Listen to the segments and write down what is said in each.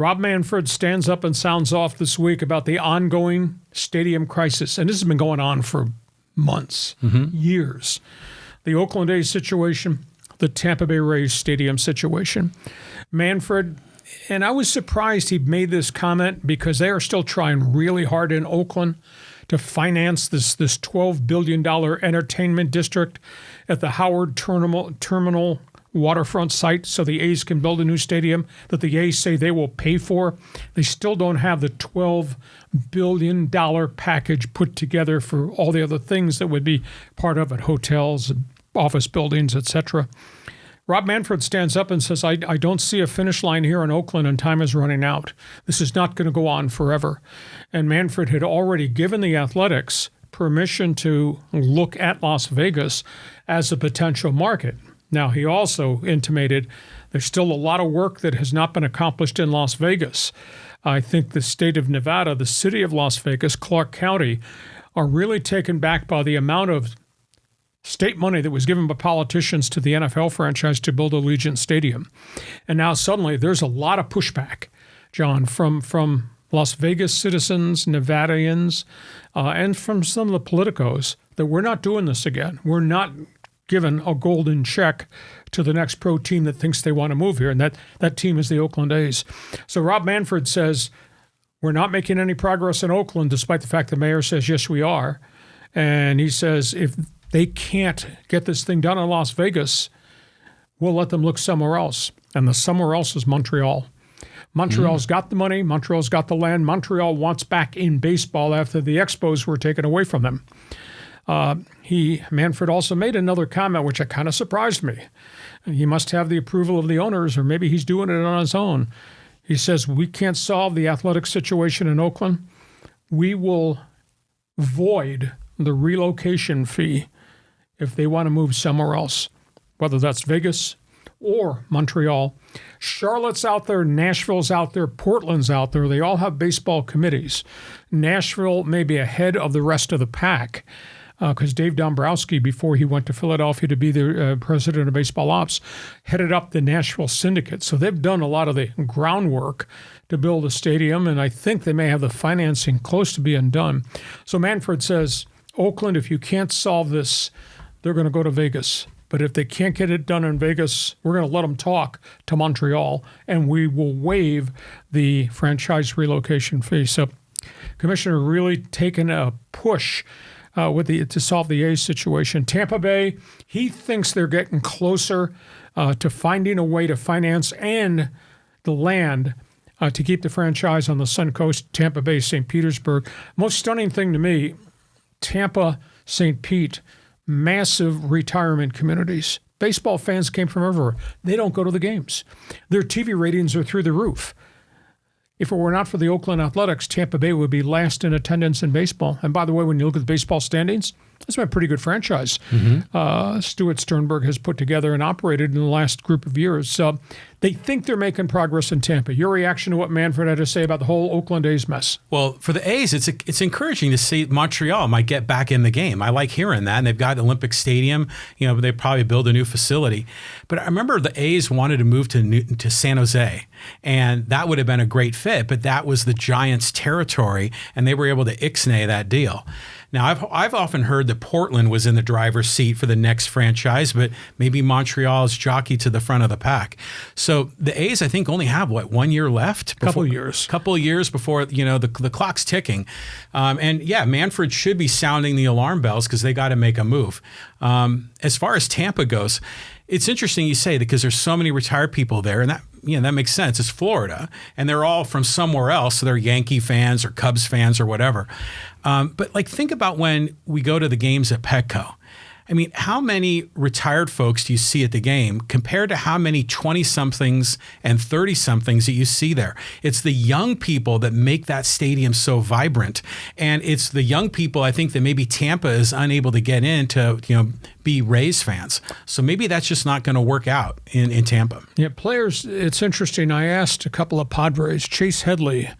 Rob Manfred stands up and sounds off this week about the ongoing stadium crisis. And this has been going on for months, years. The Oakland A's situation, the Tampa Bay Rays stadium situation. Manfred, and I was surprised he made this comment because they are still trying really hard in Oakland to finance this $12 billion entertainment district at the Howard Terminal waterfront site so the A's can build a new stadium that the A's say they will pay for. They still don't have the $12 billion package put together for all the other things that would be part of it, hotels and office buildings, etc. Rob Manfred stands up and says, I don't see a finish line here in Oakland and time is running out. This is not going to go on forever. And Manfred had already given the Athletics permission to look at Las Vegas as a potential market. Now, he also intimated there's still a lot of work that has not been accomplished in Las Vegas. I think the state of Nevada, the city of Las Vegas, Clark County, are really taken back by the amount of state money that was given by politicians to the NFL franchise to build Allegiant Stadium. And now suddenly there's a lot of pushback, John, from Las Vegas citizens, Nevadians, and from some of the politicos that we're not doing this again. We're not given a golden check to the next pro team that thinks they want to move here, and that team is the Oakland A's. So Rob Manfred says, we're not making any progress in Oakland, despite the fact the mayor says, yes, we are. And he says, if they can't get this thing done in Las Vegas, we'll let them look somewhere else. And the somewhere else is Montreal. Montreal's got the money. Montreal's got the land. Montreal wants back in baseball after the Expos were taken away from them. Manfred also made another comment, which kind of surprised me. He must have the approval of the owners, or maybe he's doing it on his own. He says, we can't solve the athletic situation in Oakland. We will void the relocation fee if they want to move somewhere else, whether that's Vegas or Montreal. Charlotte's out there, Nashville's out there, Portland's out there. They all have baseball committees. Nashville may be ahead of the rest of the pack because Dave Dombrowski, before he went to Philadelphia to be the president of baseball ops, headed up the Nashville Syndicate. So they've done a lot of the groundwork to build a stadium, and I think they may have the financing close to being done. So Manfred says, Oakland, if you can't solve this, they're going to go to Vegas. But if they can't get it done in Vegas, we're going to let them talk to Montreal, and we will waive the franchise relocation fee. So Commissioner really taking a push to solve the A's situation. Tampa Bay, he thinks they're getting closer to finding a way to finance and the land to keep the franchise on the Sun Coast, Tampa Bay, St. Petersburg. Most stunning thing to me, Tampa, St. Pete, massive retirement communities. Baseball fans came from everywhere. They don't go to the games. Their TV ratings are through the roof. If it were not for the Oakland Athletics, Tampa Bay would be last in attendance in baseball. And by the way, when you look at the baseball standings, it's been a pretty good franchise. Stuart Sternberg has put together and operated in the last group of years. So they think they're making progress in Tampa. Your reaction to what Manfred had to say about the whole Oakland A's mess? Well, for the A's, it's encouraging to see Montreal might get back in the game. I like hearing that. And they've got Olympic Stadium. They probably build a new facility. But I remember the A's wanted to move to San Jose, and that would have been a great fit. But that was the Giants' territory, and they were able to ixnay that deal. Now, I've often heard that Portland was in the driver's seat for the next franchise, but maybe Montreal's jockey to the front of the pack. So the A's, I think, only have, 1 year left? Couple years before, the clock's ticking. And yeah, Manfred should be sounding the alarm bells because they got to make a move. As far as Tampa goes, it's interesting you say that because there's so many retired people there, and that makes sense. It's Florida, and they're all from somewhere else. So they're Yankee fans or Cubs fans or whatever. But think about when we go to the games at Petco. I mean, how many retired folks do you see at the game compared to how many 20-somethings and 30-somethings that you see there? It's the young people that make that stadium so vibrant. And it's the young people, I think, that maybe Tampa is unable to get in to, be Rays fans. So maybe that's just not going to work out in Tampa. Yeah, players, it's interesting. I asked a couple of Padres, Chase Headley,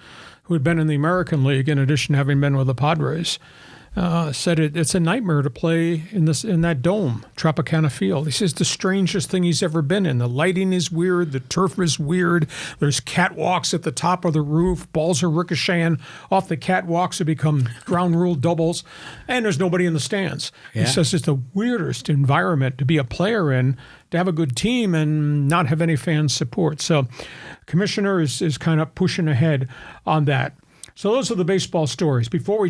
who had been in the American League in addition to having been with the Padres, said it's a nightmare to play in that dome, Tropicana Field. He says the strangest thing he's ever been in. The lighting is weird. The turf is weird. There's catwalks at the top of the roof. Balls are ricocheting off the catwalks to become ground rule doubles. And there's nobody in the stands. Yeah. He says it's the weirdest environment to be a player in, to have a good team and not have any fan support. So commissioner is kind of pushing ahead on that. So those are the baseball stories. Before we